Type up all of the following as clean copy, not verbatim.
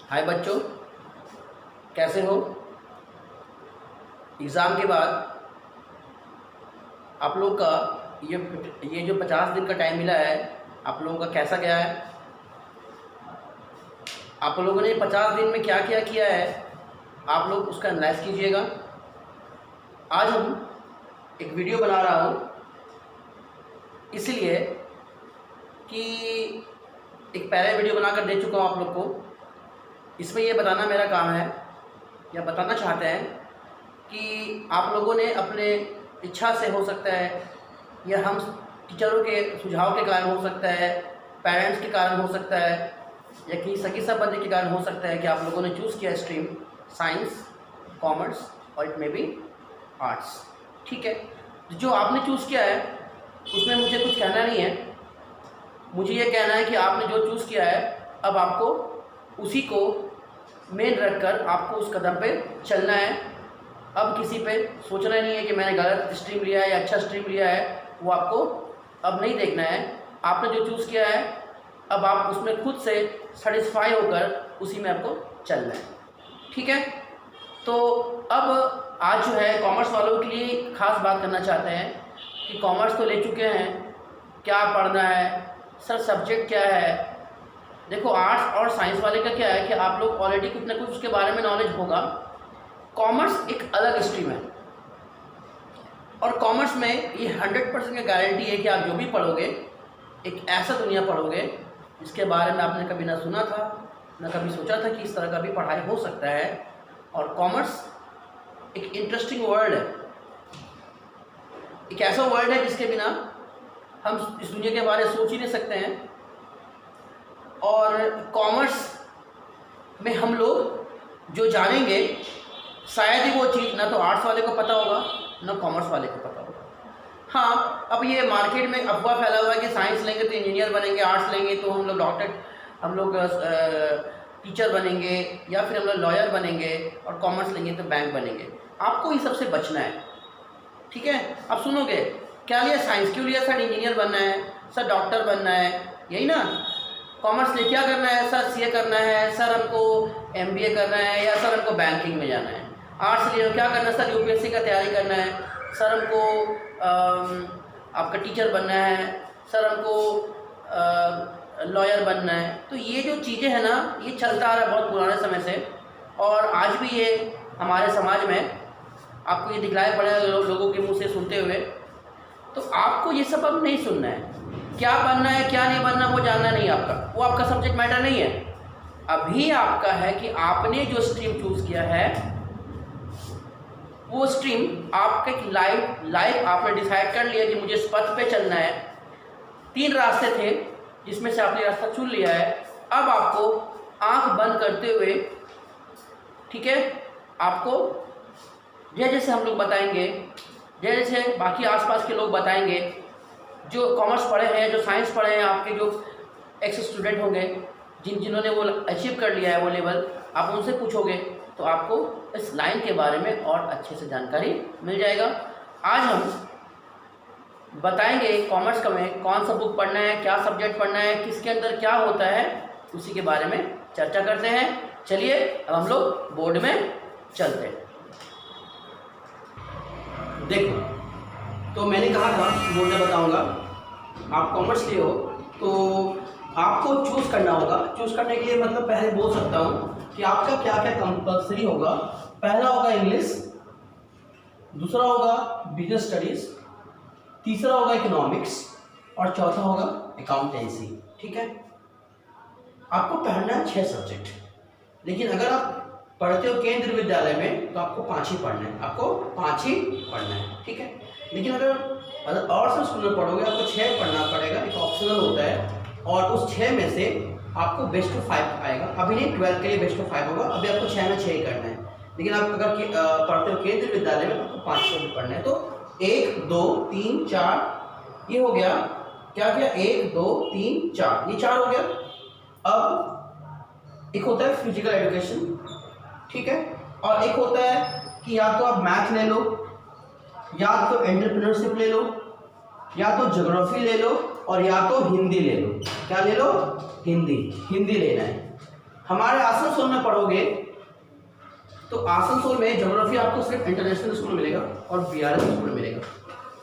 हाय बच्चों, कैसे हो? एग्ज़ाम के बाद आप लोग का ये जो 50 दिन का टाइम मिला है, आप लोगों का कैसा गया है? आप लोगों ने 50 दिन में क्या क्या किया है, आप लोग उसका एनालाइज कीजिएगा। आज हम एक वीडियो बना रहा हूँ इसलिए कि एक पहले वीडियो बनाकर दे चुका हूँ आप लोग को। इसमें ये बताना मेरा काम है या बताना चाहते हैं कि आप लोगों ने अपने इच्छा से हो सकता है या हम टीचरों के सुझाव के कारण हो सकता है, पेरेंट्स के कारण हो सकता है या किसी सगी संबंधी के कारण हो सकता है कि आप लोगों ने चूज़ किया स्ट्रीम साइंस, कॉमर्स और इट मे बी आर्ट्स। ठीक है, जो आपने चूज़ किया है उसमें मुझे कुछ कहना नहीं है। मुझे ये कहना है कि आपने जो चूज़ किया है अब आपको उसी को मेन रखकर आपको उस कदम पे चलना है। अब किसी पे सोचना नहीं है कि मैंने गलत स्ट्रीम लिया है या अच्छा स्ट्रीम लिया है, वो आपको अब नहीं देखना है। आपने जो चूज़ किया है अब आप उसमें खुद से सेटिस्फाई होकर उसी में आपको चलना है। ठीक है, तो अब आज जो है कॉमर्स वालों के लिए ख़ास बात करना चाहते हैं कि कॉमर्स तो ले चुके हैं, क्या पढ़ना है सर, सब्जेक्ट क्या है। देखो, आर्ट्स और साइंस वाले का क्या है कि आप लोग ऑलरेडी कुछ ना कुछ उसके बारे में नॉलेज होगा। कॉमर्स एक अलग स्ट्रीम है और कॉमर्स में ये 100% की गारंटी है कि आप जो भी पढ़ोगे एक ऐसा दुनिया पढ़ोगे जिसके बारे में आपने कभी ना सुना था, ना कभी सोचा था कि इस तरह का भी पढ़ाई हो सकता है। और कॉमर्स एक इंटरेस्टिंग वर्ल्ड है, एक ऐसा वर्ल्ड है जिसके बिना हम इस दुनिया के बारे में सोच ही नहीं सकते हैं। और कॉमर्स में हम लोग जो जानेंगे शायद ही वो चीज़ ना तो आर्ट्स वाले को पता होगा ना कॉमर्स वाले को पता होगा। हाँ, अब ये मार्केट में अफवाह फैला हुआ है कि साइंस लेंगे तो इंजीनियर बनेंगे, आर्ट्स लेंगे तो हम लोग डॉक्टर, हम लोग टीचर बनेंगे या फिर हम लोग लॉयर बनेंगे और कॉमर्स लेंगे तो बैंक बनेंगे। आपको इन सबसे बचना है। ठीक है, अब सुनोगे क्या लिया, साइंस क्यों लिया सर, इंजीनियर बनना है सर, डॉक्टर बनना है, यही ना। कॉमर्स ले क्या करना है सर, सीए करना है सर, हमको एमबीए करना है या सर हमको बैंकिंग में जाना है। आर्ट्स लिए क्या करना है सर, यूपीएससी का तैयारी करना है सर, हमको आपका टीचर बनना है सर, हमको लॉयर बनना है। तो ये जो चीज़ें हैं ना, ये चलता आ रहा है बहुत पुराने समय से और आज भी ये हमारे समाज में आपको ये दिखलाई पड़ेगा लोगों के मुँह से सुनते हुए। तो आपको ये सब अब नहीं सुनना है, क्या बनना है क्या नहीं बनना वो जानना नहीं आपका, वो आपका सब्जेक्ट मैटर नहीं है। अभी आपका है कि आपने जो स्ट्रीम चूज़ किया है वो स्ट्रीम आपके लाइफ आपने डिसाइड कर लिया कि मुझे इस पथ पे चलना है। 3 रास्ते थे जिसमें से आपने रास्ता चुन लिया है। अब आपको आंख बंद करते हुए, ठीक है, आपको जैसे हम लोग बताएंगे, जैसे बाकी आसपास के लोग बताएंगे, जो कॉमर्स पढ़े हैं, जो साइंस पढ़े हैं, आपके जो एक्स स्टूडेंट होंगे जिन्होंने वो अचीव कर लिया है वो लेवल, आप उनसे पूछोगे तो आपको इस लाइन के बारे में और अच्छे से जानकारी मिल जाएगा। आज हम बताएंगे कॉमर्स का में कौन सा बुक पढ़ना है, क्या सब्जेक्ट पढ़ना है, किसके अंदर क्या होता है, उसी के बारे में चर्चा करते हैं। चलिए अब हम लोग बोर्ड में चलते हैं। देखो, तो मैंने कहा था बोर्ड में बताऊंगा, आप कॉमर्स लिए हो तो आपको चूज़ करना होगा। चूज़ करने के लिए मतलब पहले बोल सकता हूँ कि आपका क्या क्या कंपल्सरी होगा। पहला होगा इंग्लिश, दूसरा होगा बिजनेस स्टडीज़, तीसरा होगा इकोनॉमिक्स और चौथा होगा अकाउंटेंसी। ठीक है, आपको पढ़ना है 6 सब्जेक्ट, लेकिन अगर आप पढ़ते हो केंद्रीय विद्यालय में तो आपको 5 ही पढ़ना है, आपको 5 ही पढ़ना है। ठीक है, लेकिन अगर और सब स्कूल में पढ़ोगे आपको 6 पढ़ना पड़ेगा, एक ऑप्शनल होता है और उस 6 में से आपको बेस्ट ऑफ 5 आएगा। अभी नहीं, 12 के लिए बेस्ट ऑफ 5 होगा, अभी आपको 6 में 6 ही करना है। लेकिन आप अगर पढ़ते हो केंद्रीय विद्यालय में तो आपको 5 भी पढ़ना है। तो 1 2 3 4 ये हो गया, क्या गया, 1 2 3 4, ये 4 हो गया। अब एक होता है फिजिकल एजुकेशन, ठीक है, और एक होता है कि या तो आप मैथ ले लो, या तो एंटरप्रेन्योरशिप ले लो, या तो ज्योग्राफी ले लो और या तो हिंदी ले लो। क्या ले लो, हिंदी लेना है। हमारे आसनसोल में पढ़ोगे तो आसनसोल में ज्योग्राफी आपको सिर्फ इंटरनेशनल स्कूल में मिलेगा और बीआरएस स्कूल में मिलेगा,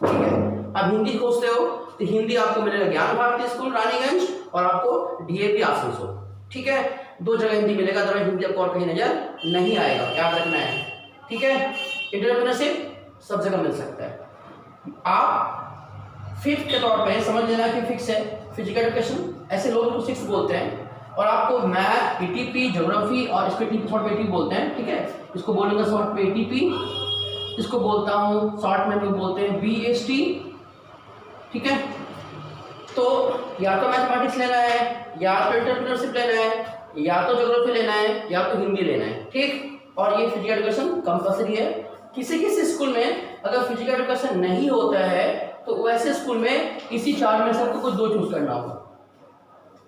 ठीक है। अब हिंदी खोजते हो तो हिंदी आपको मिलेगा ज्ञान भारती स्कूल रानीगंज और आपको डीएपी आसनसोल, ठीक है। 2 जगह हिंदी मिलेगा, अदरवाइज हिंदी आपको और कहीं नजर नहीं आएगा, याद रखना है, ठीक है। एंटरप्रेन्योरशिप सब जगह मिल सकता है। आप फिफ्थ के तौर पे समझ लेना कि फिक्स है फिजिकल एजुकेशन, ऐसे लोग तो 6 बोलते हैं, और आपको मैथ, ईटीपी, ज्योग्राफी और इसको शॉर्ट में ईटीपी बोलते हैं, ठीक है। इसको बोलेंगे शॉर्ट में ईटीपी, इसको बोलता हूँ शॉर्ट में लोग बोलते हैं बीएसटी, ठीक है। तो या तो मैथमेटिक्स लेना है, या तो एंटरप्रेन्योरशिप लेना है, या तो ज्योग्राफी लेना है, या तो हिंदी लेना है, ठीक। और ये फिजिकल एजुकेशन कंपल्सरी है। किसी किसी स्कूल में अगर फिजिकल एजुकेशन नहीं होता है तो वैसे स्कूल में इसी 4 में से आपको कुछ 2 चूज करना होगा।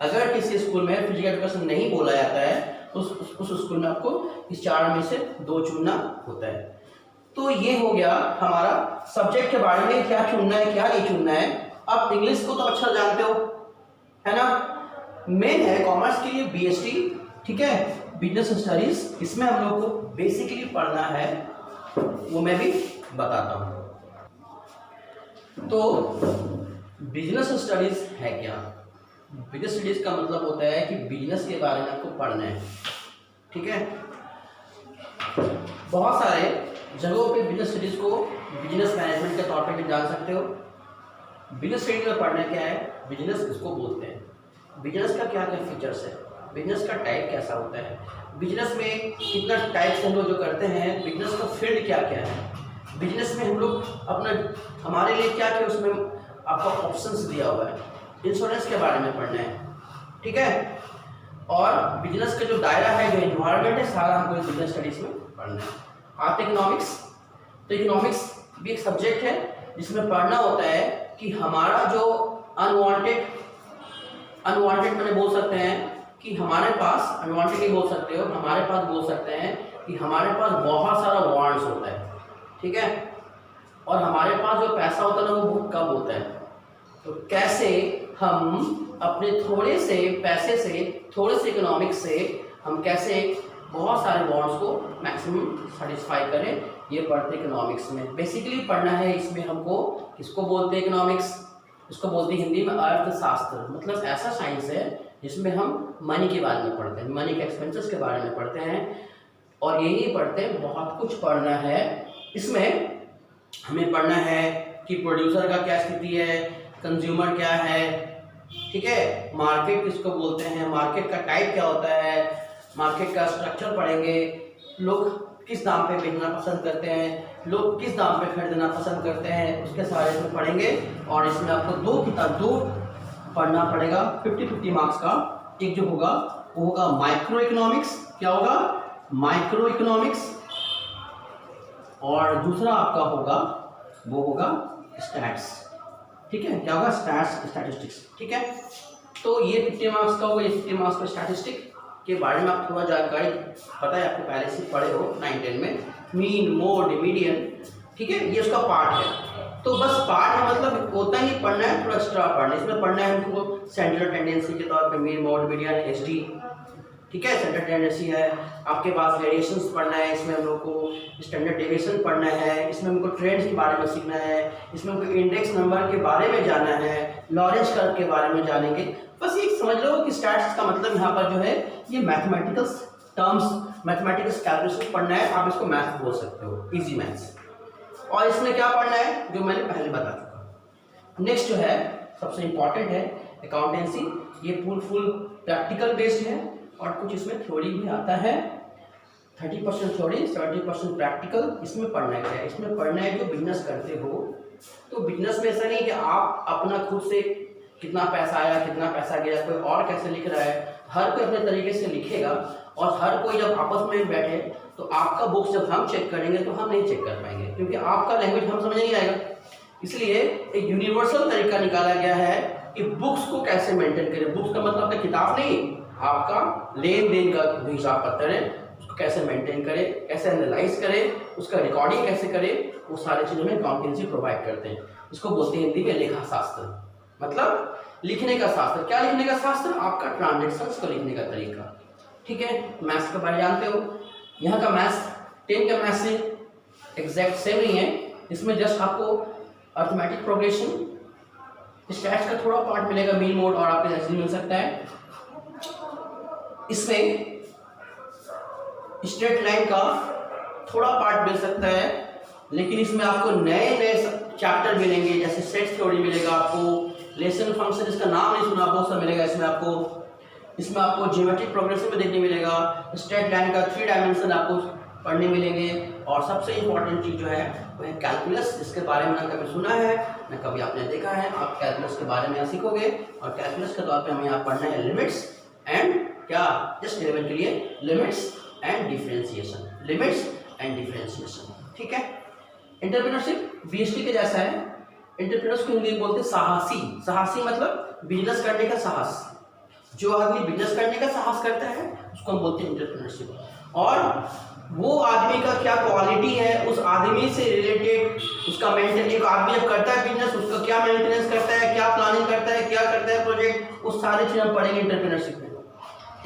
अगर किसी स्कूल में फिजिकल एजुकेशन नहीं बोला जाता है तो उस स्कूल में आपको इस 4 में से 2 चुनना होता है। तो ये हो गया हमारा सब्जेक्ट के बारे में, क्या चुनना है क्या नहीं चुनना है। अब इंग्लिश को तो अच्छा जानते हो, है ना। मेन है कॉमर्स के लिए बीएसटी, ठीक है, बिजनेस स्टडीज। इसमें हम लोग को बेसिकली पढ़ना है, वो मैं भी बताता हूँ। तो बिजनेस स्टडीज है क्या? बिजनेस स्टडीज का मतलब होता है कि बिजनेस के बारे में आपको पढ़ना है, ठीक है। बहुत सारे जगहों पे बिजनेस स्टडीज को बिजनेस मैनेजमेंट के तौर पे भी जान सकते हो। बिजनेस स्टडीज में पढ़ना क्या है, बिजनेस इसको बोलते हैं, बिजनेस का क्या क्या फीचर्स है, बिजनेस का टाइप कैसा होता है, बिजनेस में कितना टाइप्स हम लोग जो करते हैं, बिजनेस का फील्ड क्या क्या है, बिजनेस में हम लोग अपना हमारे लिए क्या क्या उसमें आपका ऑप्शंस दिया हुआ है, इंश्योरेंस के बारे में पढ़ना है, ठीक है। और बिजनेस का जो दायरा है, जो एनवायरनमेंट है, सारा हमको बिजनेस स्टडीज में पढ़ना है। आते इकोनॉमिक्स, तो इकोनॉमिक्स भी एक सब्जेक्ट है जिसमें पढ़ना होता है कि हमारा जो अनवांटेड मैंने बोल सकते हैं कि हमारे पास अनवांटेड ही बोल सकते हो, हमारे पास बोल सकते हैं कि हमारे पास बहुत सारा वांट्स होता है, ठीक है, और हमारे पास जो पैसा होता है ना वो बहुत कम होता है। तो कैसे हम अपने थोड़े से पैसे से, थोड़े से इकोनॉमिक्स से हम कैसे बहुत सारे वांट्स को मैक्सिमम सेटिस्फाई करें, ये पढ़ते इकोनॉमिक्स में। बेसिकली पढ़ना है इसमें हमको, किसको बोलते हैं इकोनॉमिक्स, इसको बोलते हैं हिंदी में अर्थशास्त्र। मतलब ऐसा साइंस है जिसमें हम मनी के बारे में पढ़ते हैं, मनी के एक्सपेंसेस के बारे में पढ़ते हैं। और यही नहीं पढ़ते, बहुत कुछ पढ़ना है इसमें। हमें पढ़ना है कि प्रोड्यूसर का क्या स्थिति है, कंज्यूमर क्या है, ठीक है, मार्केट किसको बोलते हैं, मार्केट का टाइप क्या होता है, मार्केट का स्ट्रक्चर पढ़ेंगे, लोग किस दाम पे बेचना पसंद करते हैं, लोग किस दाम पे खरीदना पसंद करते हैं, उसके सारे इसमें पढ़ेंगे। और इसमें आपको 2 पढ़ना पड़ेगा 50-50 मार्क्स का। एक जो होगा वो होगा माइक्रो इकोनॉमिक्स, क्या होगा, माइक्रो इकोनॉमिक्स, और दूसरा आपका होगा वो होगा स्टैट्स, ठीक है, क्या होगा, स्टैटिस्टिक्स, ठीक है। तो ये 50 मार्क्स का होगा, ये 50 मार्क्स का स्टैटिस्टिक के बारे में आप थोड़ा जानकारी पता है, आपको पहले से पढ़े हो 9-10 में, मीन, मोड, मीडियन, ठीक है, ये उसका पार्ट है। तो बस पार्ट है, मतलब होता ही पढ़ना है, थोड़ा एक्स्ट्रा पढ़ना है। इसमें पढ़ना है हमको सेंट्रल टेंडेंसी के तौर पे, मीन, मोड, मीडियन, एसडी, ठीक है, सेंट्रल टेंडेंसी है। आपके पास वेरिएशंस पढ़ना है, इसमें हम लोग को स्टैंडर्ड डेविएशन पढ़ना है, इसमें हमको ट्रेंड्स के बारे में सीखना है, इसमें हमको इंडेक्स नंबर के बारे में जानना है, लॉरेंज कर्व के बारे में जानेंगे। बस ये समझ लो कि स्टैट्स का मतलब यहाँ पर जो है ये मैथमेटिकल टर्म्स, मैथमेटिकल कैलकुलेशन पढ़ना है। आप इसको मैथ बोल सकते हो, इजी मैथ्स। और इसमें क्या पढ़ना है जो मैंने पहले बता चुका। नेक्स्ट जो है सबसे इंपॉर्टेंट है अकाउंटेंसी। ये फुल प्रैक्टिकल बेस्ड है और कुछ इसमें थ्योरी भी आता है। 30% थ्योरी, 70% प्रैक्टिकल। इसमें पढ़ना क्या है, इसमें पढ़ना है जो बिजनेस करते हो। तो बिजनेस में ऐसा नहीं कि आप अपना खुद से कितना पैसा आया, कितना पैसा गया, कोई और कैसे लिख रहा है, हर कोई अपने तरीके से लिखेगा। और हर कोई जब आपस में बैठे तो आपका बुक्स जब हम चेक करेंगे तो हम नहीं चेक कर पाएंगे, क्योंकि आपका लैंग्वेज हम समझ नहीं आएगा। इसलिए एक यूनिवर्सल तरीका निकाला गया है कि बुक्स को कैसे मेंटेन करें। बुक्स का मतलब आपका किताब नहीं, आपका लेन देन का हिसाब पत्र है, उसको कैसे मेंटेन करें, कैसे एनालाइज करें, उसका रिकॉर्डिंग कैसे करें, वो सारी चीज़ों में अकाउंटेंसी प्रोवाइड करते हैं। इसको बोलते हैं हिंदी में लेखा शास्त्र, मतलब लिखने का शास्त्र। क्या लिखने का शास्त्र, आपका ट्रांजेक्शन्स को लिखने का तरीका, ठीक है, मैथ्स के बारे में जानते हो। यहाँ का मैथ्स 10 का मैथ्स से एग्जैक्ट सेम नहीं है, इसमें जस्ट आपको अर्थमेटिक प्रोग्रेशन, स्टैट्स का थोड़ा पार्ट मिलेगा, मीन मोड और आपके जैसे मिल सकता है। इसमें स्ट्रेट लाइन का थोड़ा पार्ट मिल सकता है, लेकिन इसमें आपको नए नए चैप्टर मिलेंगे, जैसे सेट थ्योरी मिलेगा आपको, लेसन फंक्शन जिसका नाम नहीं सुना वो सब मिलेगा इसमें आपको ज्योमेट्रिक प्रोग्रेशन में देखने मिलेगा, स्ट्रेट लाइन का 3 डायमेंशन आपको पढ़ने मिलेंगे, और सबसे इंपॉर्टेंट चीज़ जो है वो है कैलकुलस, जिसके बारे में ना कभी सुना है ना कभी आपने देखा है। आप कैलकुलस के बारे में यहाँ सीखोगे, और कैलकुलस के तौर पे हमें यहाँ पढ़ना है लिमिट्स एंड क्या, जस्ट 11 के लिए limits and differentiation, limits and differentiation, ठीक है। एंटरप्रेन्योरशिप बीएसटी के जैसा है। एंटरप्रेन्योर्स को हिंदी में बोलते हैं साहसी। साहसी मतलब बिजनेस करने का साहस। जो आदमी बिजनेस करने का साहस करता है उसको हम बोलते हैं एंटरप्रेन्योरशिप। और वो आदमी का क्या क्वालिटी है, उस आदमी से रिलेटेड उसका मेंटेन, एक आदमी जब करता है बिजनेस उसका क्या मेंटेनेंस करता है, क्या प्लानिंग करता है, क्या करता है प्रोजेक्ट, वो सारी चीज़ हम पढ़ेंगे एंटरप्रेन्योरशिप में।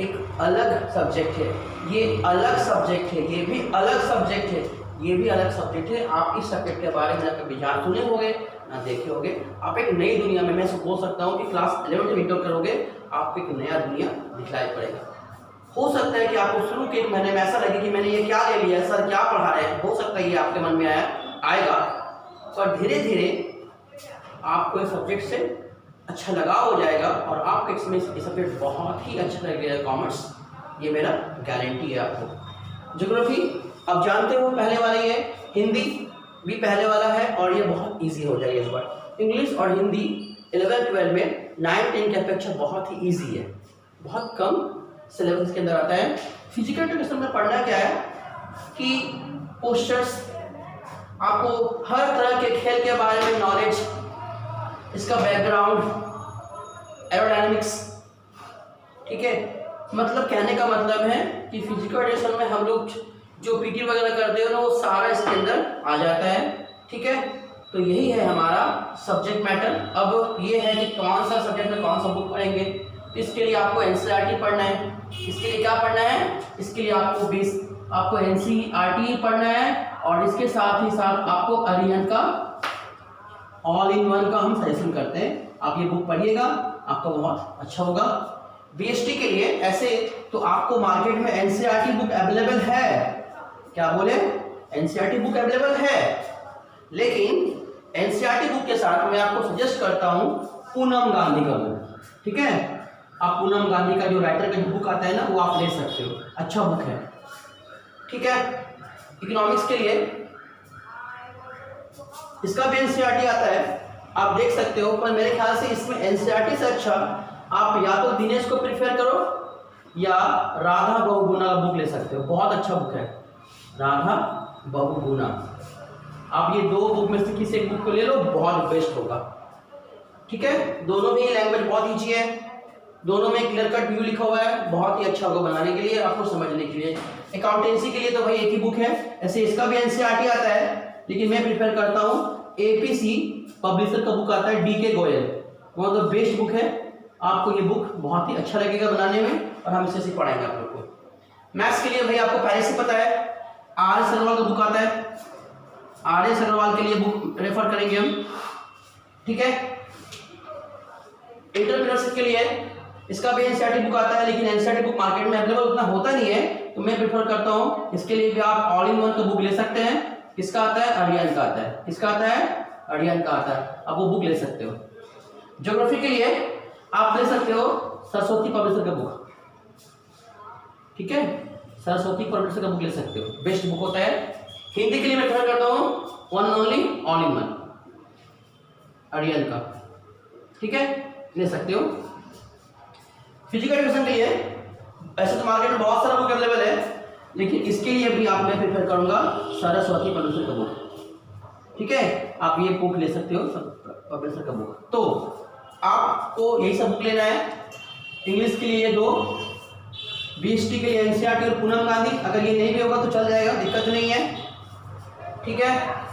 एक अलग सब्जेक्ट है, ये अलग सब्जेक्ट है, ये भी अलग सब्जेक्ट है, ये भी अलग सब्जेक्ट है। आप इस सब्जेक्ट के बारे में ना कभी जान सुने होंगे ना देखे होंगे। आप एक नई दुनिया में, मैं बोल सकता हूँ कि क्लास 11 में इंटर करोगे आपको एक नया दुनिया दिखलाई पड़ेगा। हो सकता है कि आपको शुरू के 1 महीने में ऐसा लगे कि मैंने ये क्या ले लिया, सर क्या पढ़ा रहे हैं, हो सकता है ये आपके मन में आएगा, पर धीरे धीरे आपको इस सब्जेक्ट से अच्छा लगाव हो जाएगा और आपको इसमें ये सब्जेक्ट बहुत ही अच्छा लगेगा, कॉमर्स, ये मेरा गारंटी है आपको। ज्योग्राफी अब जानते हो पहले वाला ही है, हिंदी भी पहले वाला है और ये बहुत इजी हो जाएगा इस बार। इंग्लिश और हिंदी 11-12 में 9-10 की अपेक्षा बहुत ही इजी है, बहुत कम सिलेबस के अंदर आता है। फिजिकल एजुकेशन में पढ़ना क्या है कि पोस्चर्स, आपको हर तरह के खेल के बारे में नॉलेज, इसका बैकग्राउंड, एरोडायनेमिक्स, ठीक है। मतलब कहने का मतलब है कि फिजिकल एजुकेशन में हम लोग जो पीटी वगैरह करते हो ना वो सारा इसके अंदर आ जाता है, ठीक है। तो यही है हमारा सब्जेक्ट मैटर। अब ये है कि कौन सा सब्जेक्ट में कौन सा बुक पढ़ेंगे, तो इसके लिए आपको एनसीईआरटी पढ़ना है। इसके लिए क्या पढ़ना है, इसके लिए आपको एनसीईआरटी पढ़ना है, और इसके साथ ही साथ आपको अरिहंत का ऑल इन वन का हम सजेशन करते हैं, आप ये बुक पढ़िएगा, आपका बहुत अच्छा होगा। बीएसटी के लिए ऐसे तो आपको मार्केट में एनसीईआरटी बुक अवेलेबल है, क्या बोले, एनसीईआरटी बुक अवेलेबल है, लेकिन एनसीईआरटी बुक के साथ मैं आपको सजेस्ट करता हूं पूनम गांधी का बुक, ठीक है। आप पूनम गांधी का जो राइटर का जो बुक आता है ना वो आप ले सकते हो, अच्छा बुक है, ठीक है। इकोनॉमिक्स के लिए इसका भी एनसीईआरटी आता है, आप देख सकते हो, पर मेरे ख्याल से इसमें एनसीईआरटी से अच्छा आप या तो दिनेश को प्रिफेर करो या राधा बहुगुणा का बुक ले सकते हो, बहुत अच्छा बुक है राधा बहुगुणा। आप ये 2 बुक में से किसी एक बुक को ले लो, बहुत बेस्ट होगा, ठीक है। दोनों में लैंग्वेज बहुत ईजी है, दोनों में क्लियर कट व्यू लिखा हुआ है, बहुत ही अच्छा होगा बनाने के लिए, आपको समझने के लिए। अकाउंटेंसी के लिए तो भाई एक ही बुक है, ऐसे इसका भी एनसीईआरटी आता है, लेकिन मैं प्रिफर करता हूँ एपीसी पब्लिशर का बुक आता है डीके गोयल, वो तो बेस्ट बुक है, आपको ये बुक बहुत ही अच्छा लगेगा बनाने में, और हम इसे पढ़ाएंगे आप लोग को। मैथ्स के लिए भाई आपको पहले से पता है आर एस अग्रवाल का बुक आता है, आर एस अग्रवाल के लिए बुक रेफर करेंगे हम, ठीक है। एंटरप्रेन्योरशिप के लिए इसका भी एनसीईआरटी बुक आता है, लेकिन एनसीईआरटी बुक मार्केट में अवेलेबल उतना होता नहीं है, तो मैं प्रेफर करता हूँ इसके लिए भी आप ऑल इन वन का बुक ले सकते हैं। किसका आता है, अरिहंत का आता है, किसका आता है, अरिहंत का आता है, आप वो बुक ले सकते हो। ज्योग्राफी के लिए आप ले सकते हो सरस्वती पब्लिशर का बुक, ठीक है, सरस्वती पब्लिशर का बुक ले सकते हो, बेस्ट बुक होता है। हिंदी के लिए मैं प्रेफर करता हूँ one and only all in one Arihant का, ठीक है, ले सकते हो। फिजिकल एजुकेशन के लिए ऐसे तो मार्केट में बहुत सारा बुक अवेलेबल है, लेकिन इसके लिए भी आप मैं प्रेफर करूंगा सरस्वती पब्लिशर का बुक, ठीक है। आप ये बुक ले सकते हो पब्लिशर का बुक। तो आपको यही सब बुक लेना है। इंग्लिश के लिए 2, बीएसटी के लिए एनसीईआरटी और पूनम गांधी, अगर ये नहीं भी होगा तो चल जाएगा, दिक्कत नहीं है, ठीक है।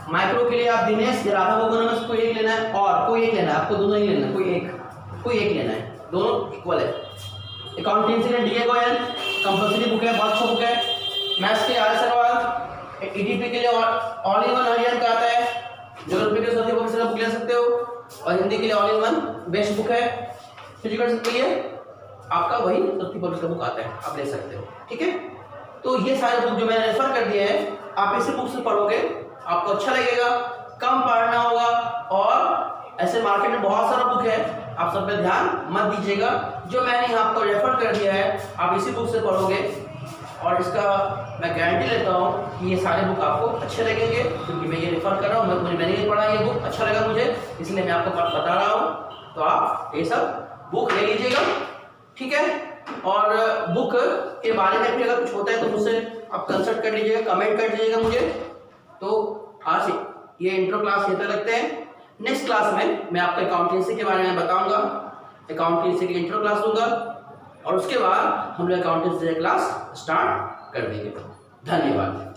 माइक्रो के लिए आप दिनेश या राधा बहुगुणा में कोई एक लेना है, और कोई एक लेना है, आपको दोनों ही लेना है, कोई एक लेना है, दोनों इक्वल है। अकाउंटेंसी में डीए गोयल, कंपल्सरी बुक है, बहुत अच्छा बुक है। मैथ्स के लिए आर्य सवाल, ईडीपी के लिए ऑल इन वन हरियाणा का आता है, ज्योग्राफी के सभी बुक से बुक ले सकते हो, और हिंदी के लिए all in one best book है। फिजिकल के लिए आपका वही सभी बुक का बुक आता है, आप ले सकते हो। ठीक है, तो ये सारे बुक जो मैंने रेफर कर दिए हैं, आप इसी बुक से पढ़ोगे, आपको अच्छा लगेगा, कम पढ़ना होगा। और ऐसे मार्केट में बहुत सारा बुक है, आप सब पे ध्यान मत दीजिएगा। जो मैंने आपको रेफर कर दिया है, आप इसी बुक से पढ़ोगे, और इसका मैं गारंटी लेता हूँ कि ये सारे बुक आपको अच्छे लगेंगे, क्योंकि मैं ये रेफर कर रहा हूँ, मैंने ये पढ़ा, ये बुक अच्छा लगा मुझे, इसलिए मैं आपको बता रहा हूँ। तो आप ये सब बुक ले लीजिएगा। ठीक है, और बुक के बारे में भी अगर कुछ होता है तो मुझसे आप कंसल्ट कर लीजिएगा, कमेंट कर दीजिएगा मुझे। तो आज ये इंट्रो क्लास ये तक रखते हैं। नेक्स्ट क्लास में मैं आपको अकाउंटेंसी के बारे में बताऊंगा, अकाउंटेंसी की इंट्रो क्लास दूंगा, और उसके बाद हम लोग अकाउंटेंसी क्लास स्टार्ट कर देंगे। धन्यवाद।